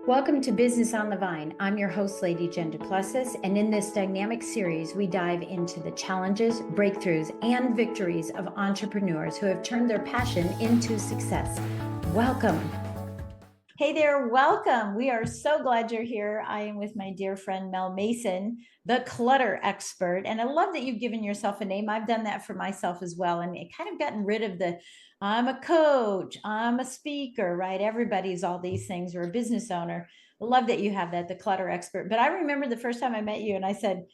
Welcome to Business on the Vine. I'm your host, Lady Jen Duplessis, and in this dynamic series, we dive into the challenges, breakthroughs, and victories of entrepreneurs who have turned their passion into success. Welcome. Hey there, welcome. We are so glad you're here. I am with my dear friend, Mel Mason, the Clutter Expert. And I love that you've given yourself a name. I've done that for myself as well. And it kind of gotten rid of the, I'm a coach, I'm a speaker, right? Everybody's all these things, or a business owner. I love that you have that, the Clutter Expert. But I remember the first time I met you and I said,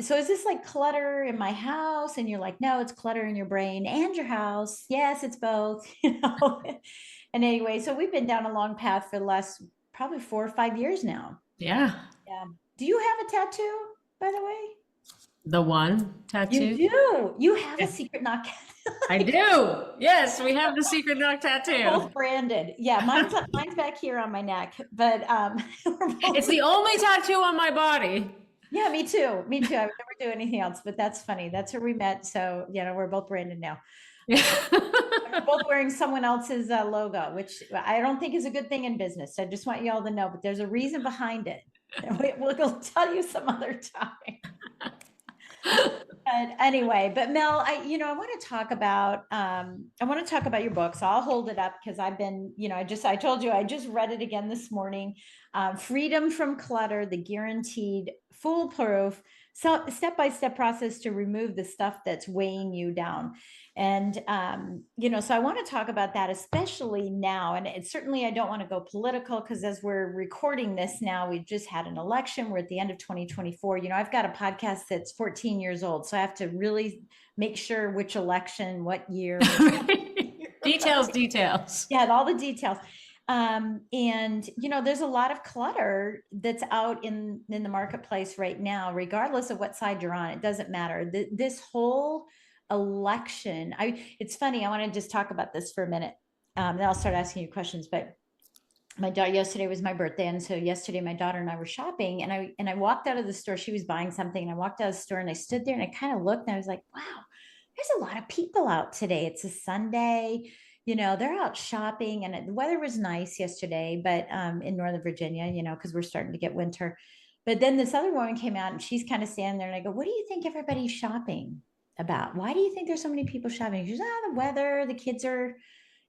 so is this like clutter in my house? And you're like, no, it's clutter in your brain and your house. Yes, it's both, And anyway, so we've been down a long path for the last probably 4 or 5 years now. Yeah. Yeah. Do you have a tattoo, by the way? The one tattoo? You do. You have Yeah. a secret knock. I do. Yes, we have the secret knock tattoo. Both branded. Yeah, mine's back here on my neck, but it's the only tattoo on my body. Yeah, me too. Me too. I would never do anything else, but that's funny. That's where we met. So, we're both branded now. We're both wearing someone else's logo, which I don't think is a good thing in business. I just want you all to know, but there's a reason behind it. We'll tell you some other time. But anyway, Mel, I want to talk about your book. So I'll hold it up because I've been, I told you I just read it again this morning. Freedom from Clutter, the guaranteed foolproof step-by-step process to remove the stuff that's weighing you down. And so I want to talk about that, especially now. And certainly I don't want to go political because as we're recording this now, we've just had an election. We're at the end of 2024. I've got a podcast that's 14 years old, so I have to really make sure which election, what year. Details. Yeah, all the details. And there's a lot of clutter that's out in the marketplace right now, regardless of what side you're on. It doesn't matter. This whole election, it's funny. I want to just talk about this for a minute. Then I'll start asking you questions. But my daughter, yesterday was my birthday, and so yesterday my daughter and I were shopping, and I walked out of the store. She was buying something, and I walked out of the store, and I stood there, and I kind of looked, and I was like, wow, there's a lot of people out today. It's a Sunday. They're out shopping, and the weather was nice yesterday, but in Northern Virginia, because we're starting to get winter. But then this other woman came out, and she's kind of standing there, and I go, what do you think everybody's shopping about? Why do you think there's so many people shopping? She goes, the weather, the kids are,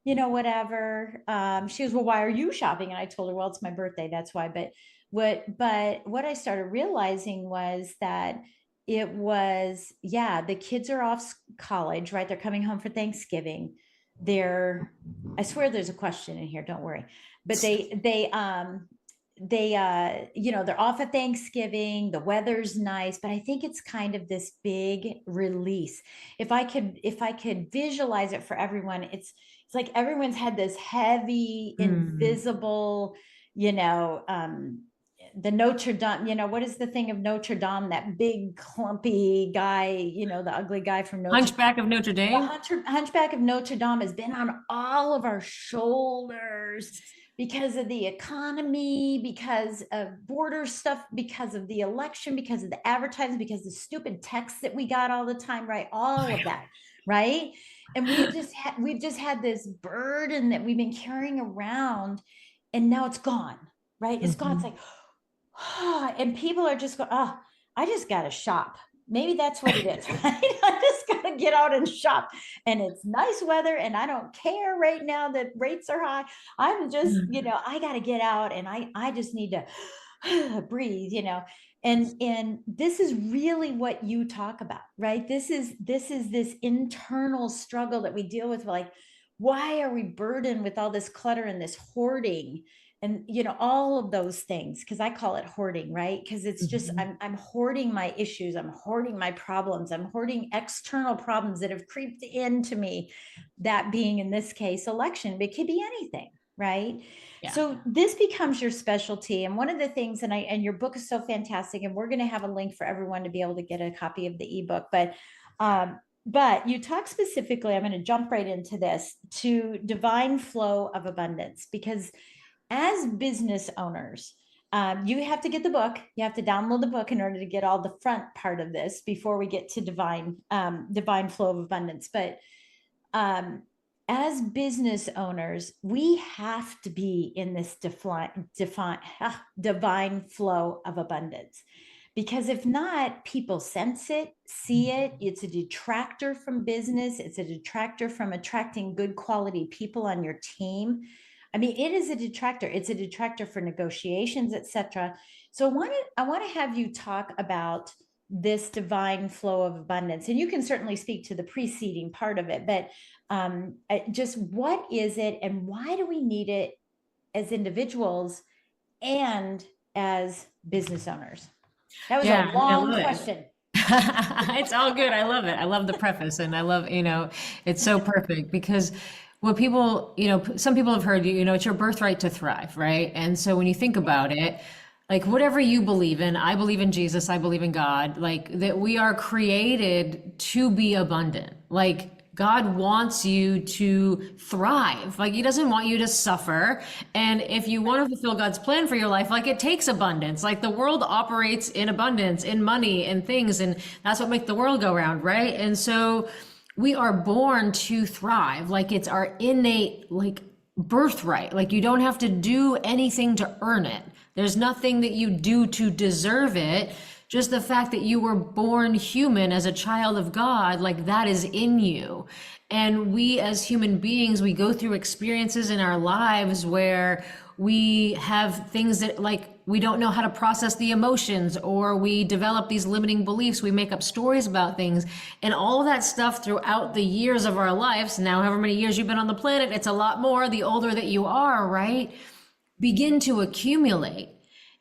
whatever. She goes, well, why are you shopping? And I told her, well, it's my birthday. That's why. But what I started realizing was that it was, the kids are off college, right? They're coming home for Thanksgiving. I swear there's a question in here. Don't worry. But they're off at Thanksgiving. The weather's nice, but I think it's kind of this big release. If I could visualize it for everyone, it's like everyone's had this heavy, invisible, the Notre Dame, what is the thing of Notre Dame? That big clumpy guy, the ugly guy from Hunchback of Notre Dame. Hunchback of Notre Dame has been on all of our shoulders because of the economy, because of border stuff, because of the election, because of the advertising, because of the stupid texts that we got all the time, right? All of that, right? And we've just had this burden that we've been carrying around, and now it's gone, right? It's gone. It's like, and people are just going, I just got to shop. Maybe that's what it is, right? I just got to get out and shop, and it's nice weather, and I don't care right now that rates are high. I'm just, I got to get out, and I just need to breathe, and this is really what you talk about, right? This is this internal struggle that we deal with. Like, why are we burdened with all this clutter and this hoarding? And all of those things, because I call it hoarding, right? Because it's just I'm hoarding my issues, I'm hoarding my problems, I'm hoarding external problems that have creeped into me. That being, in this case, election, but it could be anything, right? Yeah. So this becomes your specialty. And one of the things, and your book is so fantastic, and we're going to have a link for everyone to be able to get a copy of the ebook, but you talk specifically, I'm going to jump right into this, to divine flow of abundance, because as business owners, you have to get the book. You have to download the book in order to get all the front part of this before we get to divine flow of abundance. But as business owners, we have to be in this divine flow of abundance. Because if not, people sense it, see it. It's a detractor from business. It's a detractor from attracting good quality people on your team. I mean, it is a detractor. It's a detractor for negotiations, etc. So I want to have you talk about this divine flow of abundance, and you can certainly speak to the preceding part of it, but just what is it and why do we need it as individuals and as business owners? That was a Yeah, I long love it. question. It's all good. I love it. I love the preface and I love, it's so perfect because what people, some people have heard, it's your birthright to thrive, right? And so when you think about it, like whatever you believe in, I believe in Jesus, I believe in God, like that we are created to be abundant. Like God wants you to thrive. Like he doesn't want you to suffer. And if you want to fulfill God's plan for your life, like it takes abundance. Like the world operates in abundance, in money and things. And that's what makes the world go round, right? And so we are born to thrive. Like it's our innate, like birthright. Like you don't have to do anything to earn it. There's nothing that you do to deserve it. Just the fact that you were born human as a child of God, like that is in you. And we as human beings, we go through experiences in our lives where we have things that like we don't know how to process the emotions, or we develop these limiting beliefs, we make up stories about things, and all of that stuff throughout the years of our lives. Now, however many years you've been on the planet, it's a lot more the older that you are, right? Begin to accumulate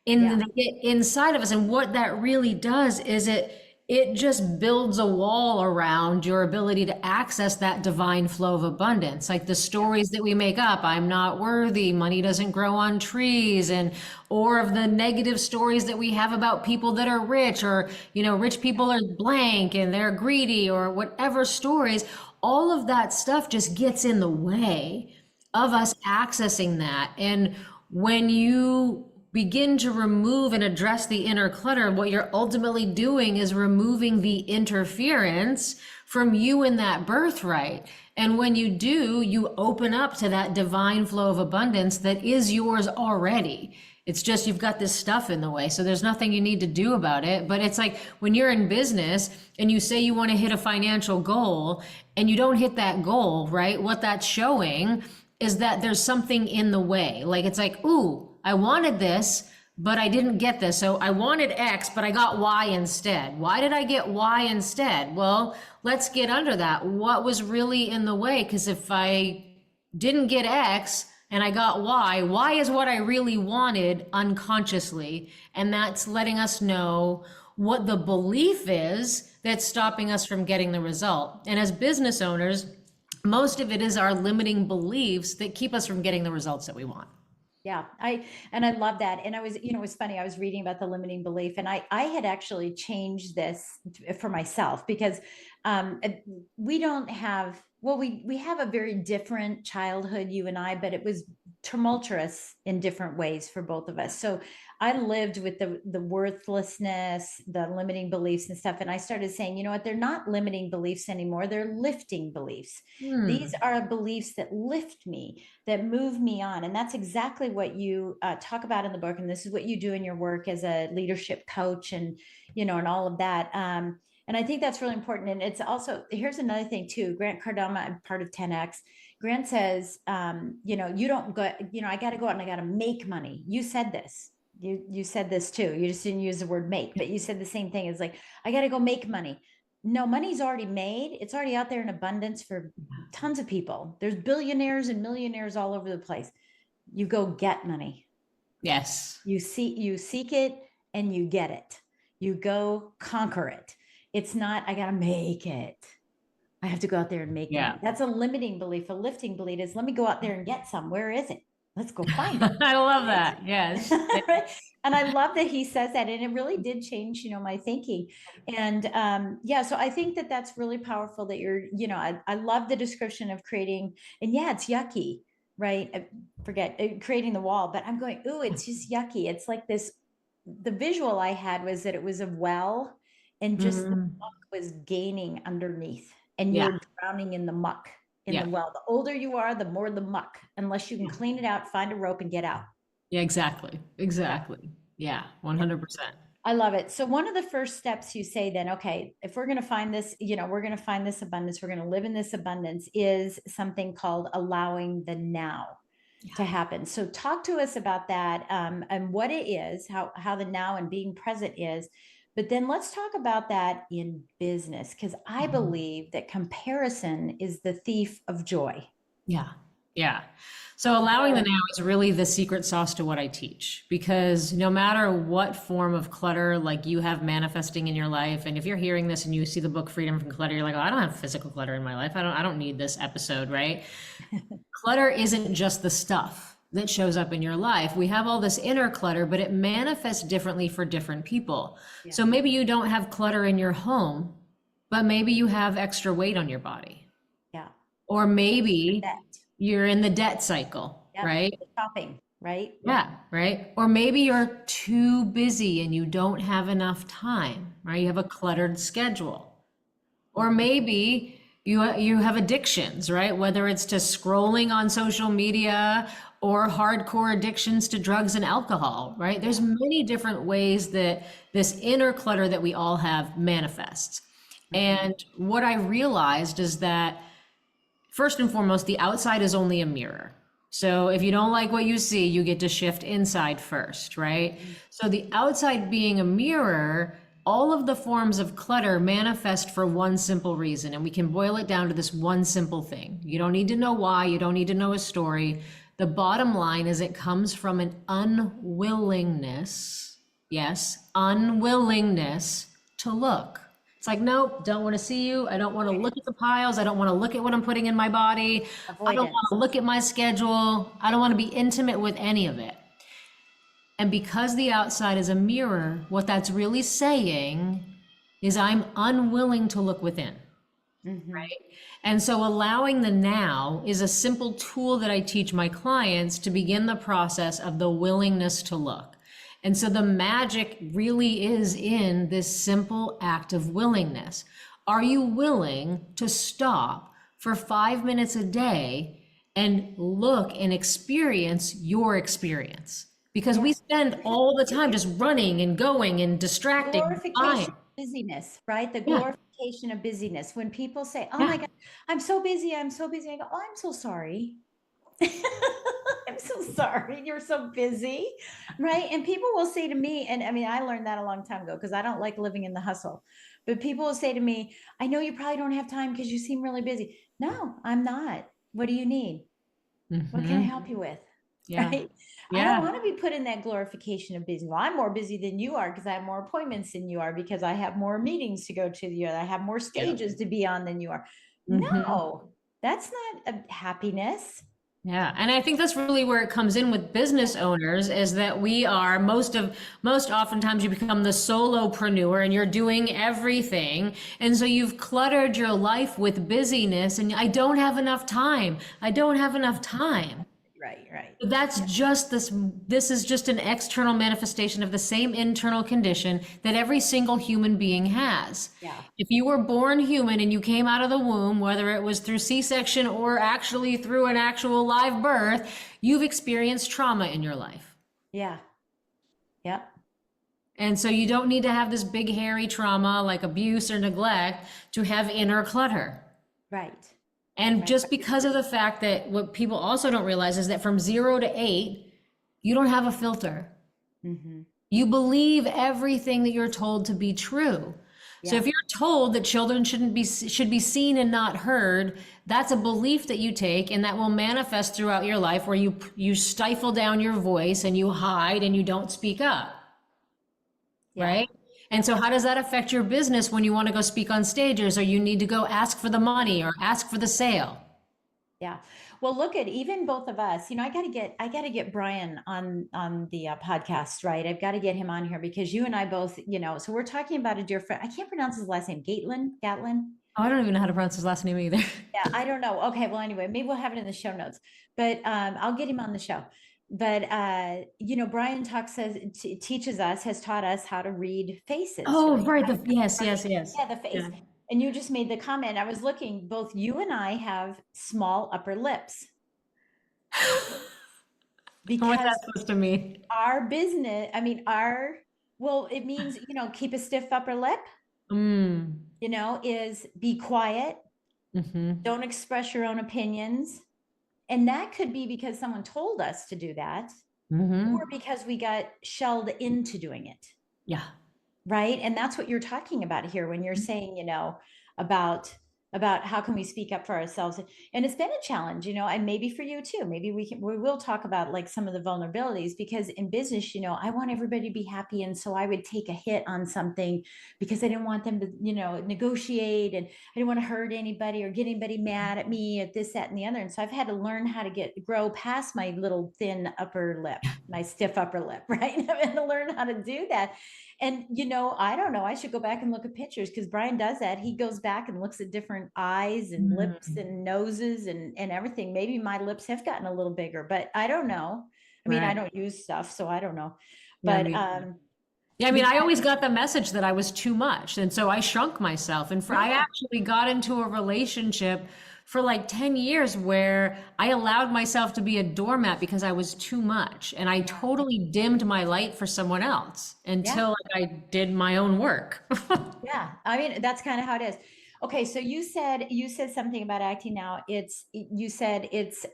Yeah. inside of us. And what that really does is it just builds a wall around your ability to access that divine flow of abundance. Like the stories that we make up, I'm not worthy, money doesn't grow on trees, and or of the negative stories that we have about people that are rich, or rich people are blank and they're greedy, or whatever stories, all of that stuff just gets in the way of us accessing that. And when you begin to remove and address the inner clutter, what you're ultimately doing is removing the interference from you and that birthright. And when you do, you open up to that divine flow of abundance that is yours already. It's just you've got this stuff in the way. So there's nothing you need to do about it. But it's like when you're in business and you say you want to hit a financial goal and you don't hit that goal, right? What that's showing is that there's something in the way. Like it's like, ooh, I wanted this, but I didn't get this. So I wanted X, but I got Y instead. Why did I get Y instead? Well, let's get under that. What was really in the way? Because if I didn't get X and I got Y, Y is what I really wanted unconsciously. And that's letting us know what the belief is that's stopping us from getting the result. And as business owners, most of it is our limiting beliefs that keep us from getting the results that we want. Yeah, I love that. And I was, it was funny. I was reading about the limiting belief, and I had actually changed this for myself because we don't have, well, we have a very different childhood, you and I, but it was tumultuous in different ways for both of us. So I lived with the worthlessness, the limiting beliefs and stuff, and I started saying, you know what, they're not limiting beliefs anymore. They're lifting beliefs. These are beliefs that lift me, that move me on. And that's exactly what you talk about in the book. And this is what you do in your work as a leadership coach and, and all of that. And I think that's really important. And it's also, here's another thing too. Grant Cardone, I'm part of 10X. Grant says, you don't go, I got to go out and I got to make money. You said this. You said this too. You just didn't use the word make, but you said the same thing. It's like, I got to go make money. No, money's already made. It's already out there in abundance for tons of people. There's billionaires and millionaires all over the place. You go get money. Yes. You seek it and you get it. You go conquer it. It's not, I got to make it. I have to go out there and make Yeah. money. That's a limiting belief. A lifting belief is, let me go out there and get some. Where is it? Let's go find it. I love that. Yes. Right? And I love that he says that. And it really did change, my thinking. And yeah, so I think that that's really powerful that you're, I love the description of creating, and yeah, it's yucky, right? I forget creating the wall, but I'm going, ooh, it's just yucky. It's like this, the visual I had was that it was a well and just the muck was gaining underneath and you Yeah. were drowning in the muck. in Yeah. the well. The older you are, the more the muck, unless you can clean it out, find a rope and get out. Yeah, exactly. Exactly. Yeah, 100%. I love it. So one of the first steps you say then, okay, if we're going to find this, we're going to find this abundance, we're going to live in this abundance, is something called allowing the now to happen. So talk to us about that, and what it is, how the now and being present is. But then let's talk about that in business, because I believe that comparison is the thief of joy. Yeah. Yeah. So allowing the now is really the secret sauce to what I teach, because no matter what form of clutter like you have manifesting in your life, and if you're hearing this and you see the book Freedom from Clutter, you're like, oh, I don't have physical clutter in my life. I don't need this episode, right? Clutter isn't just the stuff that shows up in your life. We have all this inner clutter, but it manifests differently for different people. Yeah. So maybe you don't have clutter in your home, but maybe you have extra weight on your body. Yeah. Or maybe Debt. you're in the debt cycle, Yep. right? Shopping, right? Yeah, right. Or maybe you're too busy and you don't have enough time, right? You have a cluttered schedule. Or maybe you have addictions, right? Whether it's to scrolling on social media or hardcore addictions to drugs and alcohol, right? There's many different ways that this inner clutter that we all have manifests. And what I realized is that first and foremost, the outside is only a mirror. So if you don't like what you see, you get to shift inside first, right? So the outside being a mirror, all of the forms of clutter manifest for one simple reason. And we can boil it down to this one simple thing. You don't need to know why, you don't need to know a story. The bottom line is it comes from an unwillingness, yes, unwillingness to look. It's like, nope, don't want to see you. I don't want to look at the piles. I don't want to look at what I'm putting in my body. I don't want to look at my schedule. I don't want to be intimate with any of it. And because the outside is a mirror, what that's really saying is I'm unwilling to look within, right? And so allowing the now is a simple tool that I teach my clients to begin the process of the willingness to look. And so the magic really is in this simple act of willingness. Are you willing to stop for 5 minutes a day and look and experience your experience? Because we spend all the time just running and going and distracting. Glorification of busyness, right? The glorification of busyness. When people say, oh my God, I'm so busy, I'm so busy. I go, oh, I'm so sorry. I'm so sorry you're so busy, right? And people will say to me, and I mean, I learned that a long time ago because I don't like living in the hustle. But people will say to me, I know you probably don't have time because you seem really busy. No, I'm not. What do you need? What can I help you with? Yeah. Right? I don't want to be put in that glorification of busy. Well, I'm more busy than you are because I have more appointments than you are, because I have more meetings to go to than you are. I have more stages to be on than you are. No, that's not a happiness. Yeah. And I think that's really where it comes in with business owners, is that we are most oftentimes you become the solopreneur and you're doing everything. And so you've cluttered your life with busyness and I don't have enough time. I don't have enough time. Right. But that's just this is just an external manifestation of the same internal condition that every single human being has. Yeah. If you were born human and you came out of the womb, whether it was through C-section or actually through an actual live birth, you've experienced trauma in your life. Yeah. Yep. And so you don't need to have this big hairy trauma like abuse or neglect to have inner clutter. Right. And just because of the fact that what people also don't realize is that from 0 to 8, you don't have a filter. You believe everything that you're told to be true. So if you're told that children should be seen and not heard, that's a belief that you take and that will manifest throughout your life, where you stifle down your voice and you hide and you don't speak up. Right? And so how does that affect your business when you want to go speak on stages, or you need to go ask for the money or ask for the sale? Yeah. Well, look at even both of us, I got to get Brian on the podcast, right? I've got to get him on here because you and I both, so we're talking about a dear friend. I can't pronounce his last name. Gatlin. Oh, I don't even know how to pronounce his last name either. Yeah, I don't know. Okay. Well, anyway, maybe we'll have it in the show notes, but I'll get him on the show. But Brian has taught us how to read faces. Oh, right? right. Yes. Yeah, the face. Yeah. And you just made the comment. I was looking, both you and I have small upper lips What's because that supposed to mean? our business, I mean, well, it means, keep a stiff upper lip, Mm. is be quiet, Mm-hmm. don't express your own opinions. And that could be because someone told us to do that, or Mm-hmm. because we got shelled into doing it. Yeah. Right. And that's what you're talking about here when you're saying, about how can we speak up for ourselves. And it's been a challenge, and maybe for you too. Maybe we will talk about like some of the vulnerabilities, because in business, I want everybody to be happy. And so I would take a hit on something because I didn't want them to, negotiate, and I didn't want to hurt anybody or get anybody mad at me at this, that, and the other. And so I've had to learn how to grow past my little thin upper lip, my stiff upper lip, right? I've had to learn how to do that. And, I don't know, I should go back and look at pictures, because Brian does that. He goes back and looks at different eyes and lips Mm. and noses and everything. Maybe my lips have gotten a little bigger, but I don't know. I mean, I Right. don't use stuff, so I don't know. Yeah, But me. Yeah, I mean, but I always got the message that I was too much. And so I shrunk myself. And I yeah, actually got into a relationship for like 10 years where I allowed myself to be a doormat because I was too much. And I yeah, totally dimmed my light for someone else yeah, until like, I did my own work. yeah. I mean, that's kind of how it is. Okay, so you said something about acting now. You said it's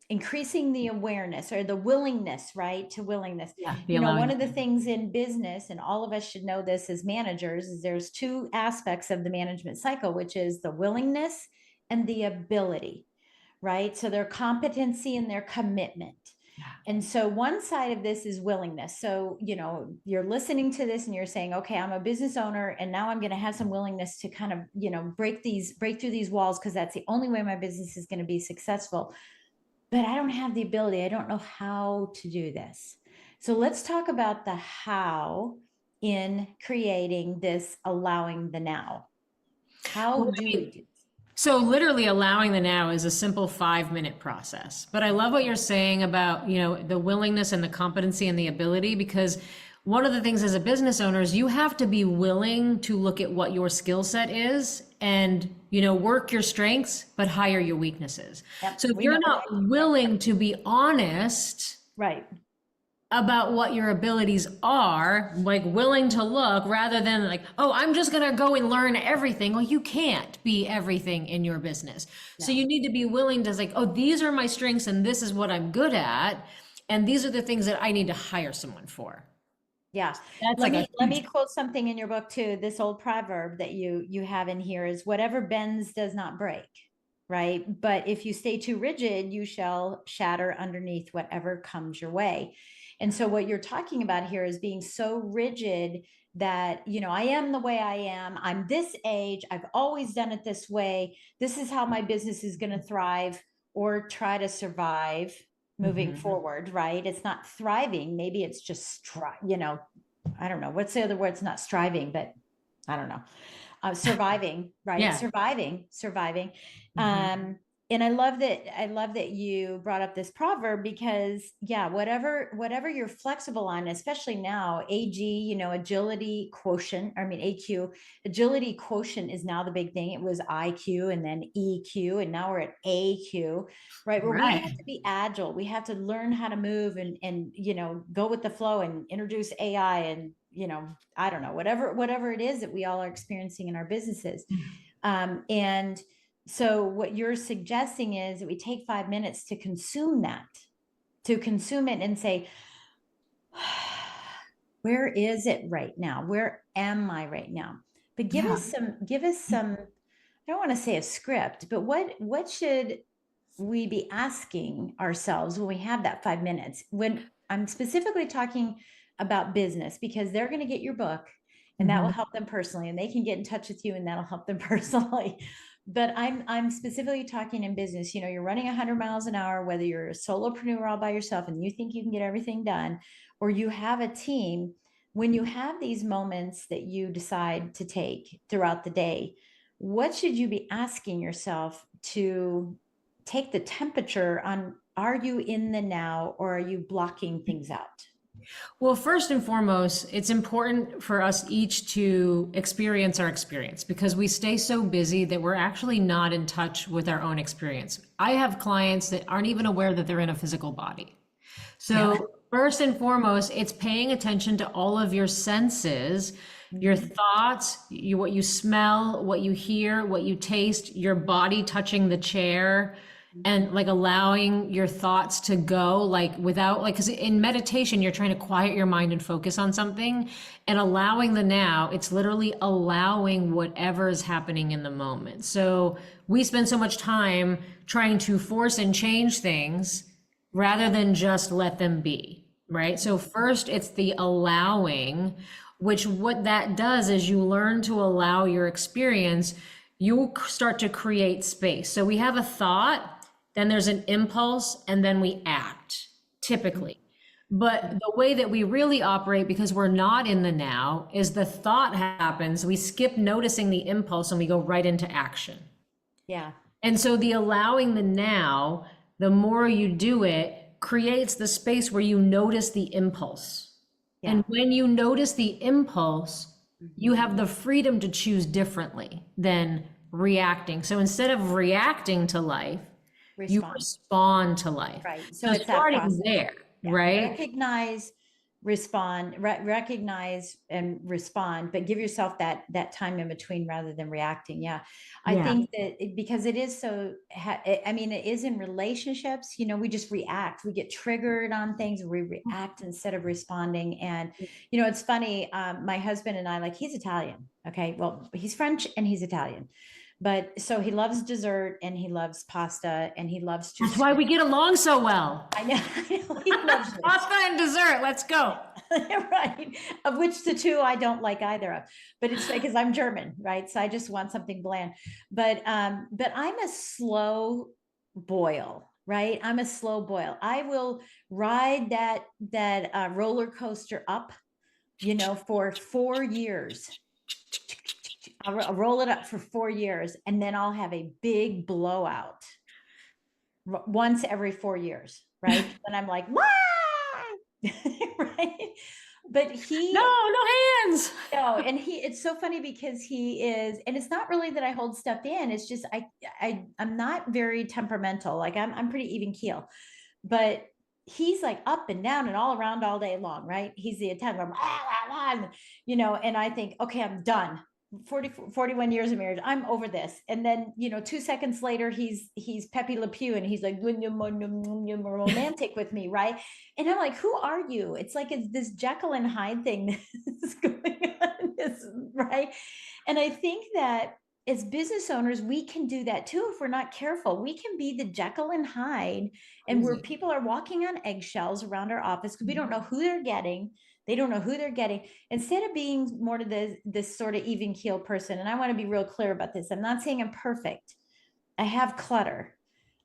increasing the awareness or the willingness, right? To willingness. Yeah, the allowing. One of the things in business, and all of us should know this as managers, is there's two aspects of the management cycle, which is the willingness and the ability, right? So their competency and their commitment. And so one side of this is willingness. So, you're listening to this and you're saying, okay, I'm a business owner and now I'm going to have some willingness to kind of, break through these walls, because that's the only way my business is going to be successful. But I don't have the ability. I don't know how to do this. So let's talk about the how in creating this, allowing the now. How Well, do we do this? so literally allowing the now is a simple 5-minute process. But I love what you're saying about, the willingness and the competency and the ability, because one of the things as a business owner is you have to be willing to look at what your skill set is and, work your strengths, but hire your weaknesses. Yep, So if we know you're not that. willing to be honest Right. about what your abilities are, like willing to look rather than like, oh, I'm just going to go and learn everything. Well, you can't be everything in your business. So No. you need to be willing to like, oh, these are my strengths and this is what I'm good at. And these are the things that I need to hire someone for. Yeah. That's Let like a me let huge. me quote something in your book too. This old proverb that you have in here is, whatever bends does not break, right? But if you stay too rigid, you shall shatter underneath whatever comes your way. And so what you're talking about here is being so rigid that, I am the way I am. I'm this age. I've always done it this way. This is how my business is going to thrive or try to survive moving Mhm. forward, right? It's not thriving. Maybe it's just, I don't know. What's the other word? It's not striving, but I don't know. Surviving, right? Yeah. Surviving. Mhm. And I love that you brought up this proverb, because yeah, whatever you're flexible on, especially now, AG, agility quotient, I mean AQ, agility quotient is now the big thing. It was IQ and then EQ, and now we're at AQ, right? Where we have Right. to be agile. We have to learn how to move and go with the flow and introduce AI and I don't know, whatever it is that we all are experiencing in our businesses. And so what you're suggesting is that we take 5 minutes to consume it and say, where is it right now? Where am I right now? But give Yeah. us some, I don't want to say a script, but what should we be asking ourselves when we have that 5 minutes? When I'm specifically talking about business, because they're going to get your book and that will Mhm. help them personally, and they can get in touch with you and that'll help them personally. But I'm specifically talking in business. You're running 100 miles an hour, whether you're a solopreneur all by yourself and you think you can get everything done, or you have a team. When you have these moments that you decide to take throughout the day, what should you be asking yourself to take the temperature on? Are you in the now, or are you blocking things out? Well, first and foremost, it's important for us each to experience our experience because we stay so busy that we're actually not in touch with our own experience. I have clients that aren't even aware that they're in a physical body. Yeah. So, first and foremost, it's paying attention to all of your senses, your Mhm. thoughts, what you smell, what you hear, what you taste, your body touching the chair, and like allowing your thoughts to go like without like because in meditation you're trying to quiet your mind and focus on something, and allowing the now, it's literally allowing whatever is happening in the moment. So we spend so much time trying to force and change things rather than just let them be, right? So first it's the allowing, which what that does is you learn to allow your experience, you start to create space. So we have a thought, then there's an impulse, and then we act, typically. But the way that we really operate, because we're not in the now, is the thought happens, we skip noticing the impulse, and we go right into action. Yeah. And so the allowing the now, the more you do it, creates the space where you notice the impulse. Yeah. And when you notice the impulse, you Mhm. have the freedom to choose differently than reacting. So instead of reacting to life, you Respond. respond to life. Right. So So it's that starting process. there, Yeah. right? Recognize, respond, recognize and respond, but give yourself that time in between rather than reacting. Yeah. I Yeah. think that because it is so, I mean, it is in relationships, we just react. We get triggered on things. We react instead of responding. And, it's funny. My husband and I, like, he's Italian. Okay. Well, he's French and he's Italian. But so he loves dessert and he loves pasta and he loves to That's why we get along so well. I know, he loves it. Pasta and dessert, let's go. Right. Of which the two I don't like either of. But it's because I'm German, right? So I just want something bland. But I'm a slow boil, right? I'm a slow boil. I will ride that roller coaster up, for 4 years. I'll roll it up for 4 years and then I'll have a big blowout once every 4 years, right? And I'm like, wah! Right? But No, no hands. and it's so funny because he is, and it's not really that I hold stuff in. It's just I'm not very temperamental. Like I'm pretty even keel, but he's like up and down and all around all day long, right? He's the Italian, and I think, okay, I'm done. 41 years of marriage, I'm over this. And then 2 seconds later he's Pepe Le Pew and he's like romantic with me, right? And I'm like, who are you? It's like it's this Jekyll and Hyde thing that's going on, right? And I think that as business owners, we can do that too if we're not careful. We can be the Jekyll and Hyde, and where people are walking on eggshells around our office because we don't know who they're getting. They don't know who they're getting. Instead of being more to this sort of even keel person, and I want to be real clear about this. I'm not saying I'm perfect. I have clutter.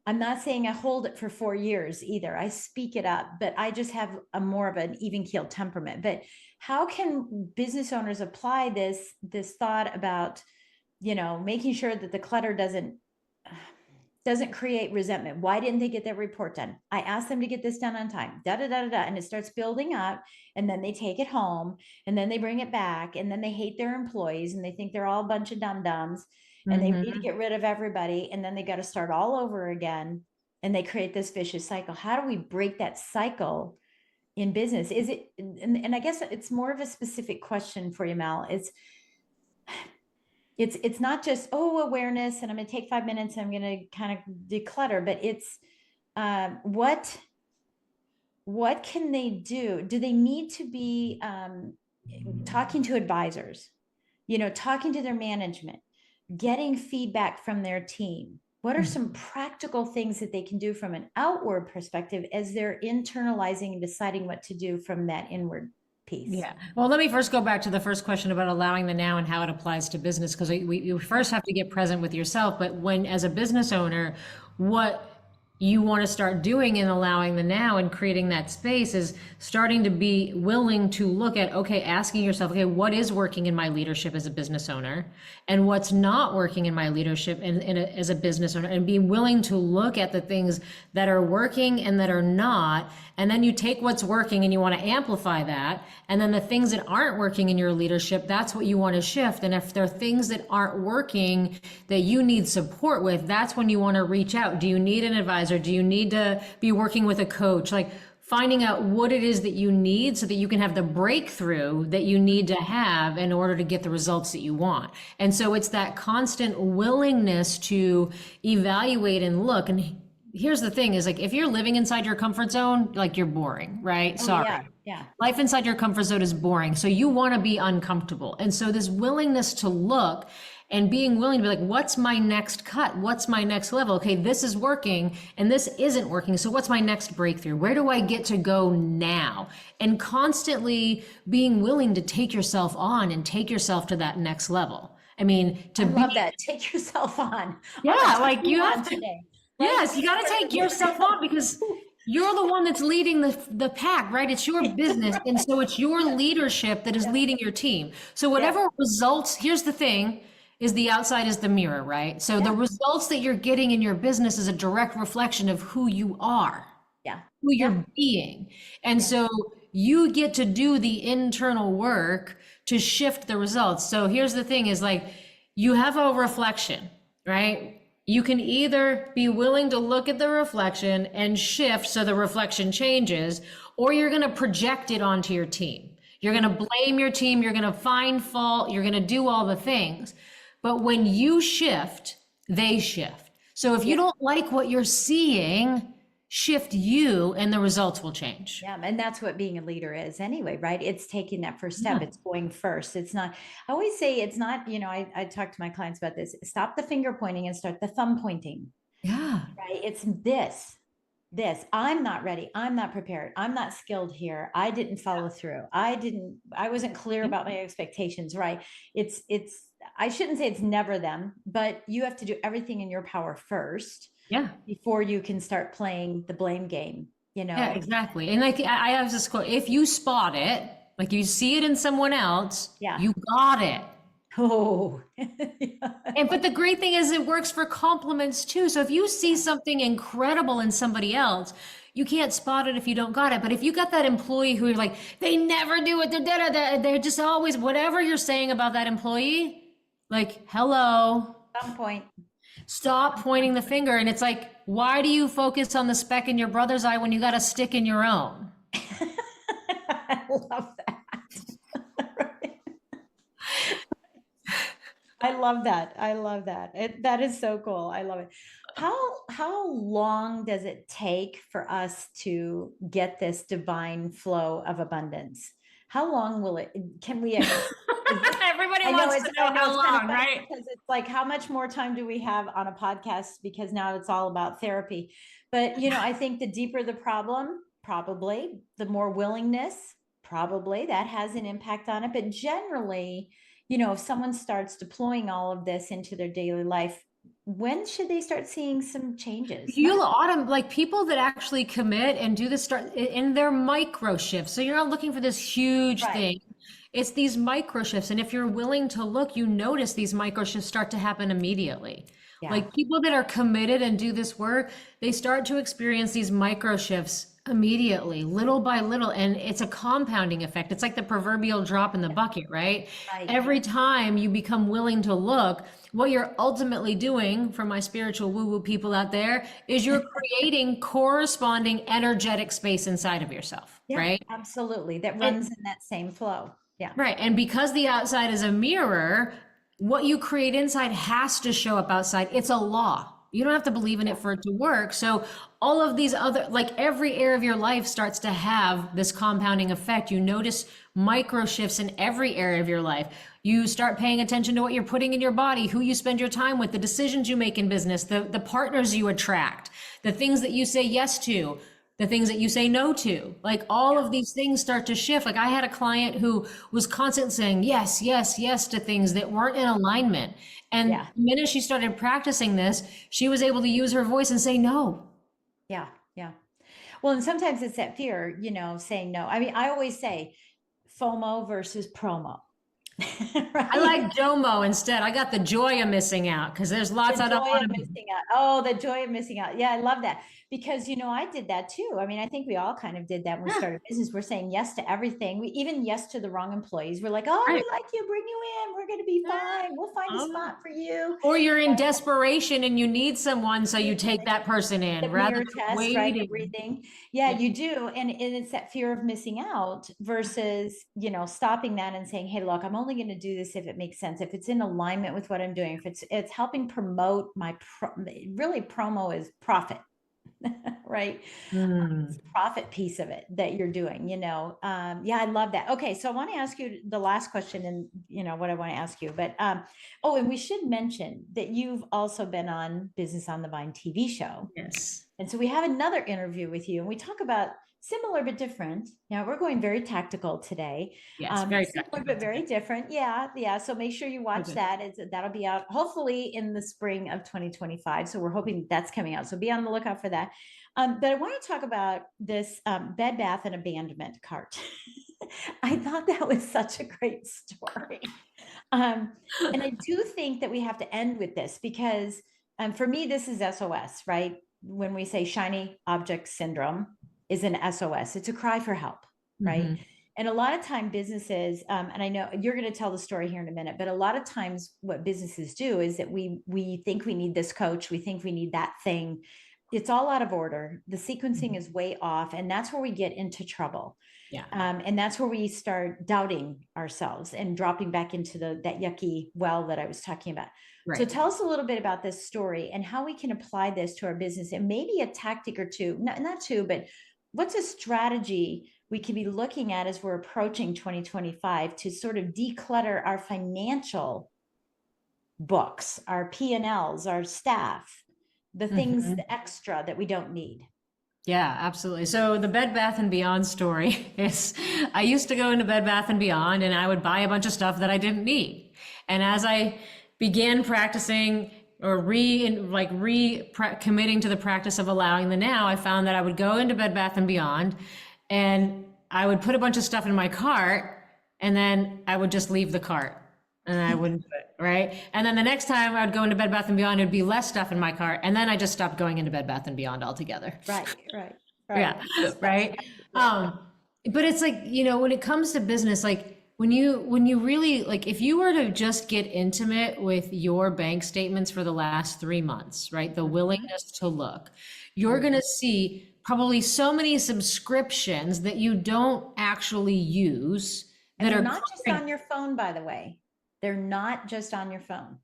I'm not saying I hold it for 4 years either. I speak it up, but I just have a more of an even keeled temperament. But how can business owners apply this thought about, making sure that the clutter doesn't create resentment? Why didn't they get their report done? I asked them to get this done on time, da da da da da, and it starts building up, and then they take it home, and then they bring it back, and then they hate their employees, and they think they're all a bunch of dum-dums, and they need to get rid of everybody, and then they got to start all over again, and they create this vicious cycle. How do we break that cycle in business? Is it, and I guess it's more of a specific question for you, Mel. It's not just, awareness and I'm going to take 5 minutes and I'm going to kind of declutter, but it's what can they do? Do they need to be talking to advisors, talking to their management, getting feedback from their team? What are some practical things that they can do from an outward perspective as they're internalizing and deciding what to do from that inward piece? Yeah. Well, let me first go back to the first question about allowing the now and how it applies to business, because you first have to get present with yourself. But when, as a business owner, what you want to start doing and allowing the now and creating that space is starting to be willing to look at, okay, asking yourself, okay, what is working in my leadership as a business owner and what's not working in my leadership as a business owner, and being willing to look at the things that are working and that are not. And then you take what's working and you want to amplify that. And then the things that aren't working in your leadership, that's what you want to shift. And if there are things that aren't working that you need support with, that's when you want to reach out. Do you need an advisor? Do you need to be working with a coach? Like finding out what it is that you need so that you can have the breakthrough that you need to have in order to get the results that you want. And so it's that constant willingness to evaluate and look. And here's the thing is, like, if you're living inside your comfort zone, like, you're boring, right? Sorry. Yeah. Life inside your comfort zone is boring. So you want to be uncomfortable. And so this willingness to look and being willing to be like, what's my next cut? What's my next level? Okay, this is working and this isn't working. So what's my next breakthrough? Where do I get to go now? And constantly being willing to take yourself on and take yourself to that next level. I mean, I love that. Take yourself on. Yeah, like you have to. Yes, you got to take yourself on because you're the one that's leading the pack, right? It's your business. And so it's your leadership that is leading your team. So whatever results, here's the thing, is the outside is the mirror, right? So the results that you're getting in your business is a direct reflection of who you are, who you're being. And so you get to do the internal work to shift the results. So here's the thing is, like, you have a reflection, right? You can either be willing to look at the reflection and shift so the reflection changes, or you're going to project it onto your team. You're going to blame your team. You're going to find fault. You're going to do all the things. But when you shift, they shift. So if you don't like what you're seeing, shift you and the results will change. Yeah. And that's what being a leader is anyway, right? It's taking that first step. It's going first. It's not, I always say it's not, you know, I talk to my clients about this. Stop the finger pointing and start the thumb pointing. Yeah. Right. It's this, I'm not ready. I'm not prepared. I'm not skilled here. I didn't follow through. I wasn't clear about my expectations. Right. I shouldn't say it's never them, but you have to do everything in your power first. Yeah. Before you can start playing the blame game, you know? Yeah, exactly. And like, I have this quote, if you spot it, like you see it in someone else, you got it. Oh, but the great thing is it works for compliments too. So if you see something incredible in somebody else, you can't spot it if you don't got it. But if you got that employee who you're like, they never do it, they're just always, whatever you're saying about that employee, like, hello. Some point. Stop pointing the finger. And it's like, why do you focus on the speck in your brother's eye when you got a stick in your own? I love that. I love that. I love that. That is so cool. I love it. How long does it take for us to get this divine flow of abundance? How long will it, can we, everybody wants to know how long, right? Because it's like, how much more time do we have on a podcast? Because now it's all about therapy. But, you know, I think the deeper the problem, probably the more willingness, probably that has an impact on it. But generally, you know, if someone starts deploying all of this into their daily life, when should they start seeing some changes? Like people that actually commit and do this start in their micro shifts. So you're not looking for this huge thing. It's these micro shifts. And if you're willing to look, you notice these micro shifts start to happen immediately. Yeah. Like people that are committed and do this work, they start to experience these micro shifts immediately, little by little. And it's a compounding effect. It's like the proverbial drop in the bucket, right? Every time you become willing to look, what you're ultimately doing, for my spiritual woo-woo people out there, is you're creating corresponding energetic space inside of yourself, right? Absolutely. That runs in that same flow. Yeah. Right. And because the outside is a mirror, what you create inside has to show up outside. It's a law. You don't have to believe in it for it to work. So all of these other, like every area of your life starts to have this compounding effect. You notice micro shifts in every area of your life. You start paying attention to what you're putting in your body, who you spend your time with, the decisions you make in business, the partners you attract, the things that you say yes to, the things that you say no to. Like all of these things start to shift. Like I had a client who was constantly saying yes, yes, yes to things that weren't in alignment. And the minute she started practicing this, she was able to use her voice and say no. Yeah. Yeah. Well, and sometimes it's that fear, saying no. I mean, I always say FOMO versus promo, I right? like JOMO instead. I got the joy of missing out because there's The lots I don't joy want of to. missing out. Oh, the joy of missing out. Yeah, I love that. Because, I did that too. I mean, I think we all kind of did that when we Yeah, started business. We're saying yes to everything. We even yes to the wrong employees. We're like, oh, right. we like you, bring you in. We're going to be Yeah. fine. We'll find a Oh. spot for you. Or you're in desperation and you need someone, so you You take that person the in rather mirror than test, right? The waiting. breathing. Yeah, Yeah. you do. And it's that fear of missing out versus, stopping that and saying, hey, look, I'm only going to do this if it makes sense, if it's in alignment with what I'm doing, if it's helping promote really promo is profit, right? Mm. It's the profit piece of it that you're doing, yeah, I love that. Okay, so I want to ask you the last question, and what I want to ask you, but oh, and we should mention that you've also been on Business on the Vine TV show, Yes. and so we have another interview with you, and we talk about similar but different. Now we're going very tactical today. Yes. Very Similar technical but very today. different. Yeah, yeah. So make sure you watch Okay. that. That'll be out hopefully in the spring of 2025. So we're hoping that's coming out. So be on the lookout for that. But I want to talk about this Bed Bath and Abandonment cart. I thought that was such a great story. And I do think that we have to end with this because for me, this is SOS, right? When we say shiny object syndrome is an SOS, it's a cry for help, right? Mhm. And a lot of time businesses, and I know you're going to tell the story here in a minute, but a lot of times what businesses do is that we think we need this coach, we think we need that thing. It's all out of order. The sequencing is way off, and that's where we get into trouble. Yeah. And that's where we start doubting ourselves and dropping back into that yucky well that I was talking about. So Right. tell us a little bit about this story and how we can apply this to our business, and maybe a tactic or two, not two, but what's a strategy we can be looking at as we're approaching 2025 to sort of declutter our financial books, our P&Ls, our staff, the things Mhm. the extra that we don't need. Yeah, absolutely. So the Bed Bath and Beyond story is I used to go into Bed Bath and Beyond and I would buy a bunch of stuff that I didn't need. And as I began practicing or committing to the practice of allowing the now, I found that I would go into Bed Bath and Beyond and I would put a bunch of stuff in my cart and then I would just leave the cart and I wouldn't do it, right? And then the next time I would go into Bed Bath and Beyond, it'd be less stuff in my cart, and then I just stopped going into Bed Bath and Beyond altogether. Right, right, right. Yeah, That's right. right. But it's like, when it comes to business, like when you really like, if you were to just get intimate with your bank statements for the last 3 months, right? The Mhm. willingness to look, you're gonna see probably so many subscriptions that you don't actually use And that they're are not just on your phone, by the way. They're not just on your phone.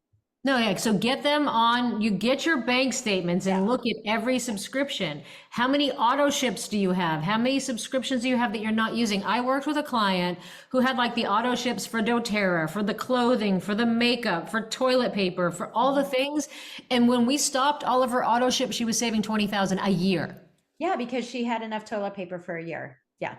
no, yeah. So get them on, you get your bank statements Yeah. and look at every subscription. How many auto ships do you have? How many subscriptions do you have that you're not using? I worked with a client who had like the auto ships for doTERRA, for the clothing, for the makeup, for toilet paper, for all the things. And when we stopped all of her auto ships, she was saving 20,000 a year. Yeah, because she had enough toilet paper for a year. Yeah.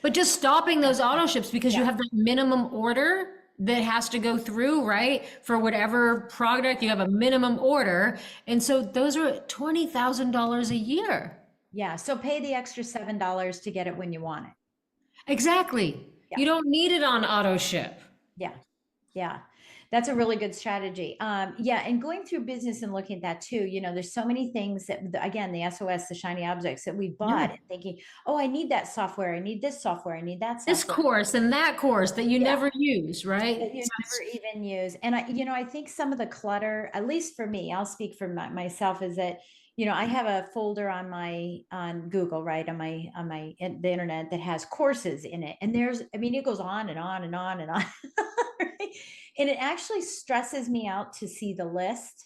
But just stopping those auto ships because you Yeah. have that minimum order that has to go through, right? For whatever product, you have a minimum order. And so those are $20,000 a year. Yeah. So pay the extra $7 to get it when you want it. Exactly. Yeah. You don't need it on auto ship. Yeah. Yeah. That's a really good strategy. Yeah. And going through business and looking at that too, there's so many things that, again, the SOS, the shiny objects that we bought Yeah. and thinking, oh, I need that software. I need this software. I need that This software. course and that course that you Yeah. never use, That right? you So never even use. And I think some of the clutter, at least for me, I'll speak for myself, is that, I have a folder on Google, right? The internet that has courses in it. And it goes on and on and on and on. Right? And it actually stresses me out to see the list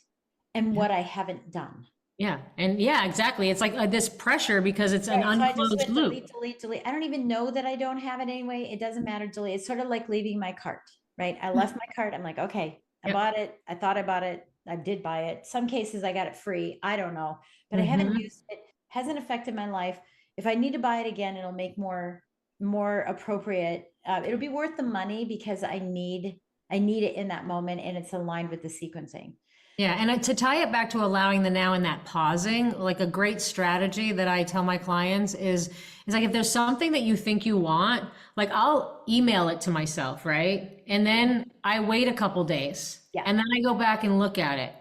and yeah. what I haven't done. Yeah. And yeah, exactly. It's like this pressure because it's an Right. So I just unclosed went loop. delete, delete, delete. I don't even know that I don't have it anyway. It doesn't matter. Delete. It's sort of like leaving my cart, right? I left my cart. I'm like, okay, I Yep. bought it. I thought I bought it. I did buy it. Some cases I got it free. I don't know, but I haven't Hmm. used it. Hasn't affected my life. If I need to buy it again, it'll make more appropriate. It'll be worth the money because I need it in that moment and it's aligned with the sequencing. Yeah, and to tie it back to allowing the now and that pausing, like a great strategy that I tell my clients is like if there's something that you think you want, like I'll email it to myself, right? And then I wait a couple days, Yeah. and then I go back and look at it.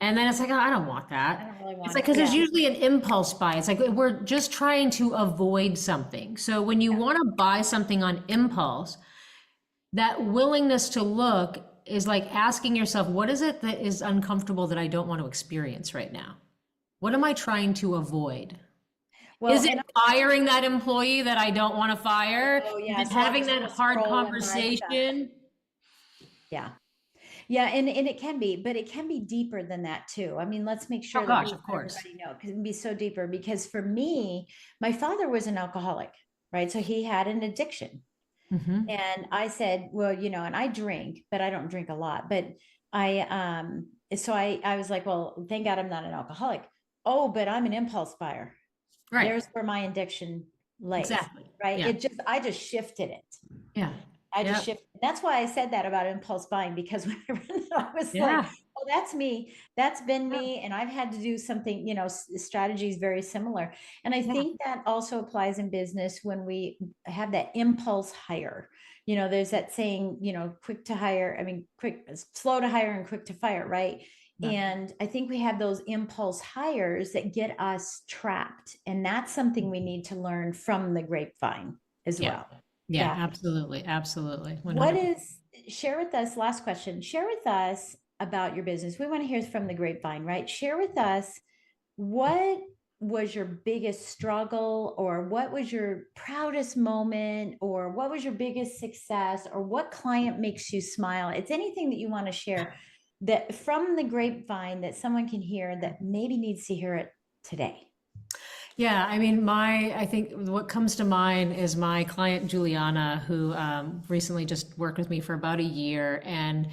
And then it's like, oh, I don't want I don't that. really It's want like, it. because there's Yeah. usually an impulse buy. It's like we're just trying to avoid something. So when you want to buy something on impulse, that willingness to look is like asking yourself, what is it that is uncomfortable that I don't want to experience right now? What am I trying to avoid? Well, Is it and firing that employee that I don't want to fire? oh Is yeah, it so I'm having just that gonna hard scroll and buy stuff. conversation? Yeah. Yeah, and it can be, but it can be deeper than that too. I mean, let's make Oh sure that we gosh, of let course. everybody know because it can be so deeper. Because for me, my father was an alcoholic, right? So he had an addiction. Hmm. And I said, well, and I drink, but I don't drink a lot. But so I was like, well, thank God I'm not an alcoholic. Oh, but I'm an impulse buyer. Right. There's where my addiction lays, Exactly. right? Yeah. I just shifted it. Yeah. I just Yeah. shifted. That's why I said that about impulse buying, because when I read it, I was like, Yeah. oh, that's me. That's been Yeah. me. And I've had to do something, strategies very similar. And I Yeah. think that also applies in business when we have that impulse hire. There's that saying, quick to hire, I mean, slow to hire and quick to fire, right? Yeah. And I think we have those impulse hires that get us trapped. And that's something we need to learn from the grapevine as Yeah. well. Yeah. Yeah. Absolutely. Absolutely. What 100%. is, share with us, last question, share with us about your business. We want to hear from the grapevine, right? Share with us what was your biggest struggle, or what was your proudest moment, or what was your biggest success, or what client makes you smile. It's anything that you want to share that from the grapevine that someone can hear that maybe needs to hear it today. Yeah, I mean, I think what comes to mind is my client Juliana, who recently just worked with me for about a year. And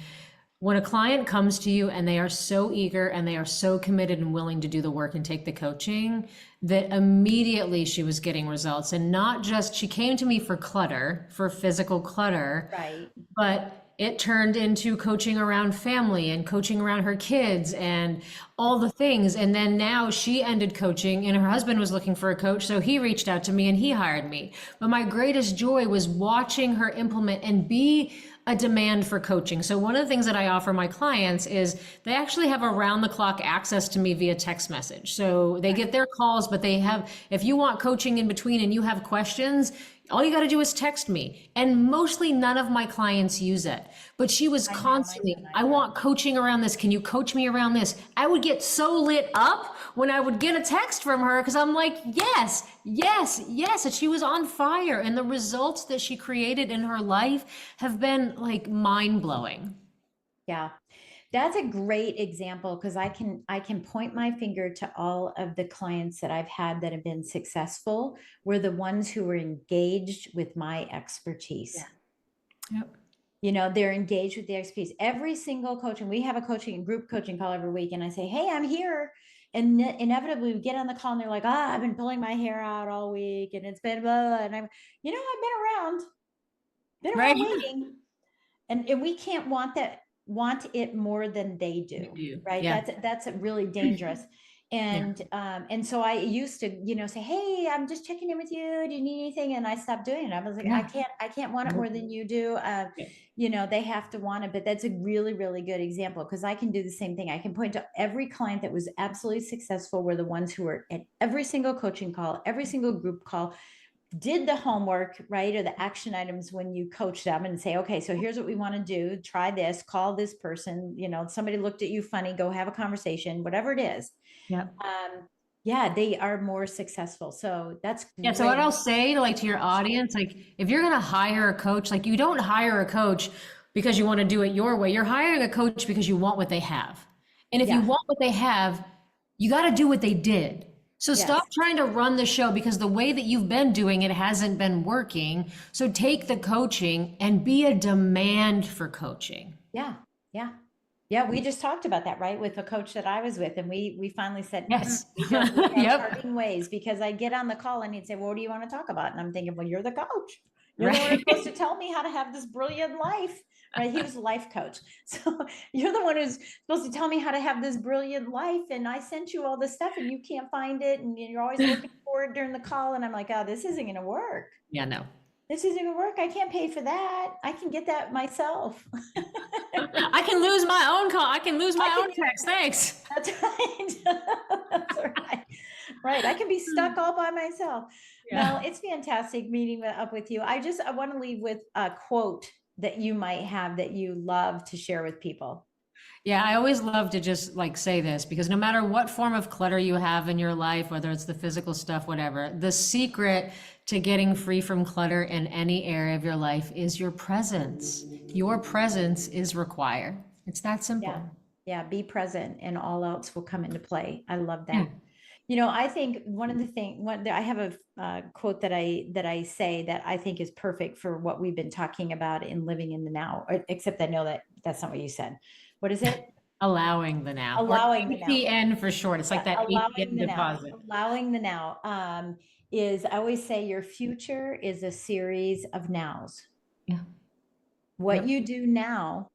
when a client comes to you and they are so eager and they are so committed and willing to do the work and take the coaching, that immediately she was getting results. And not just, she came to me for clutter, for physical clutter, Right. but it turned into coaching around family and coaching around her kids and all the things. And then now she ended coaching and her husband was looking for a coach. So he reached out to me and he hired me. But my greatest joy was watching her implement and be a demand for coaching. So one of the things that I offer my clients is they actually have around the clock access to me via text message. So they get their calls, but they have, if you want coaching in between and you have questions, all you got to do is text me. And mostly none of my clients use it. But she was I know, mine constantly, don't I either. want coaching around this. Can you coach me around this? I would get so lit up when I would get a text from her because I'm like, yes, yes, yes. And she was on fire. And the results that she created in her life have been like mind blowing. Yeah. That's a great example because I can point my finger to all of the clients that I've had that have been successful were the ones who were engaged with my expertise. Yeah. Yep. They're engaged with the expertise. Every single coach, and we have a group coaching call every week, and I say, "Hey, I'm here." And inevitably we get on the call and they're like, I've been pulling my hair out all week and it's been blah, blah. And I've been Right. around waiting. And we can't want it more than they You do, do. right? Yeah. That's really dangerous. Yeah. And so I used to, say, hey, I'm just checking in with you, do you need anything? And I stopped doing it. I was like, Yeah. I can't want it more than you do. Yeah. They have to want it. But that's a really, really good example because I can do the same thing. I can point to every client that was absolutely successful were the ones who were at every single coaching call, every single group call, did the homework, right? Or the action items when you coach them and say, okay, so here's what we want to do. Try this, call this person, somebody looked at you funny, go have a conversation, whatever it is. Yeah. Yeah, they are more successful. So that's Yeah, so what great. I'll say to your audience, like if you're gonna hire a coach, like you don't hire a coach because you want to do it your way. You're hiring a coach because you want what they have. And if you Yeah. want what they have, you got to do what they did. So Yes. stop trying to run the show because the way that you've been doing it hasn't been working. So take the coaching and be a demand for coaching. Yeah. Yeah. Yeah. We just talked about that, right? With a coach that I was with. And we finally said, Yes. we are Yep. parting ways because I get on the call and he'd say, well, what do you want to talk about? And I'm thinking, well, you're the coach. You're the one who's Right. supposed to tell me how to have this brilliant life, right? He was a life coach. So you're the one who's supposed to tell me how to have this brilliant life. And I sent you all this stuff and you can't find it. And you're always looking for it during the call. And I'm like, oh, this isn't going to work. Yeah, no. This isn't going to work. I can't pay for that. I can get that myself. I can lose my own call. I can lose my I own can- text. Thanks. That's right. That's right. Right. I can be stuck all by myself. Yeah. Mel, it's fantastic meeting up with you. I want to leave with a quote that you might have that you love to share with people. Yeah, I always love to just like say this because no matter what form of clutter you have in your life, whether it's the physical stuff, whatever, the secret to getting free from clutter in any area of your life is your presence. Your presence is required. It's that simple. Yeah. Yeah. Be present and all else will come into play. I love that. Yeah. You know, I think one of the things, I have a quote that I say that I think is perfect for what we've been talking about in living in the now, except I know that that's not what you said. What is it? Allowing the now. Allowing or the now. ATN for short. It's like that Allowing ATM the now. deposit. Allowing the now is, I always say, your future is a series of nows. Yeah. What Yep. you do now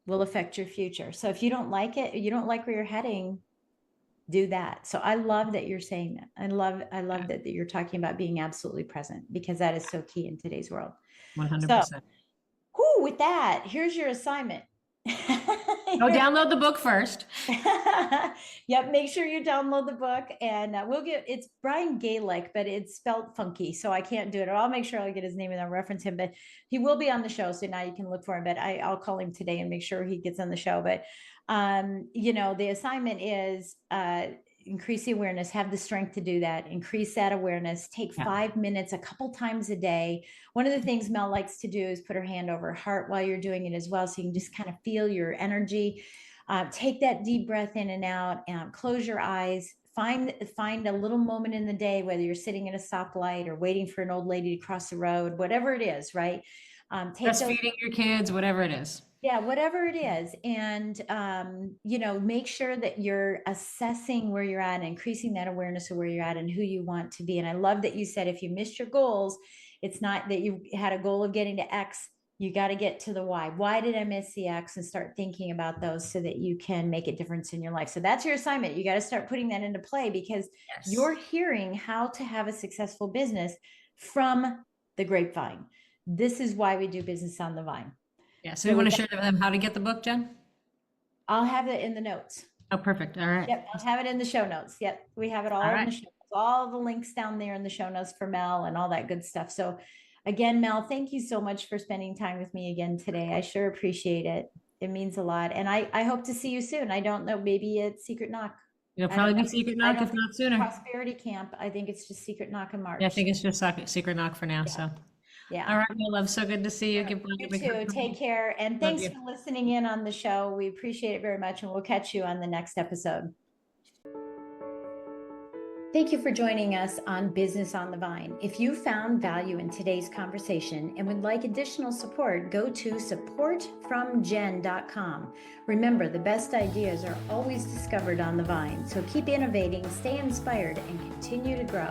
will affect your future. So if you don't like it, you don't like where you're heading, do that. So I love that you're saying that. I love that you're talking about being absolutely present, because that is so key in today's world. 100%. So, with that, here's your assignment. Go download the book first. Yep, make sure you download the book, and it's Brian Gaelic, but it's spelled funky, so I can't do it. I'll make sure I'll get his name and I'll reference him, but he will be on the show, so now you can look for him. But I'll call him today and make sure he gets on the show. But the assignment is increase the awareness, have the strength to do that, increase that awareness, take 5 minutes a couple times a day. One of the things Mel likes to do is put her hand over her heart while you're doing it as well, so you can just kind of feel your energy. Take that deep breath in and out, close your eyes, find a little moment in the day, whether you're sitting at a stoplight or waiting for an old lady to cross the road, whatever it is, right? Breastfeeding your kids, whatever it is. Yeah, whatever it is. And, make sure that you're assessing where you're at and increasing that awareness of where you're at and who you want to be. And I love that you said, if you missed your goals, it's not that you had a goal of getting to X, you got to get to the Y. Why did I miss the X? And start thinking about those so that you can make a difference in your life. So that's your assignment. You got to start putting that into play, because you're hearing how to have a successful business from the grapevine. This is why we do Business on the Vine. Yeah. So you want to share with them how to get the book, Jen? I'll have it in the notes. Oh, perfect. All right. Yep. I'll have it in the show notes. Yep. We have it all in the show notes, all the links down there in the show notes for Mel and all that good stuff. So again, Mel, thank you so much for spending time with me again today. I sure appreciate it. It means a lot. And I hope to see you soon. I don't know, maybe it's Secret Knock. It'll probably be Secret Knock, if not sooner. Prosperity Camp. I think it's just Secret Knock in March. Yeah, I think it's just Secret Knock for now. So. Yeah. All right, my love. So good to see you. You too. Take care. And thanks for listening in on the show. We appreciate it very much. And we'll catch you on the next episode. Thank you for joining us on Business on the Vine. If you found value in today's conversation and would like additional support, go to supportfromjen.com. Remember, the best ideas are always discovered on the Vine. So keep innovating, stay inspired, and continue to grow.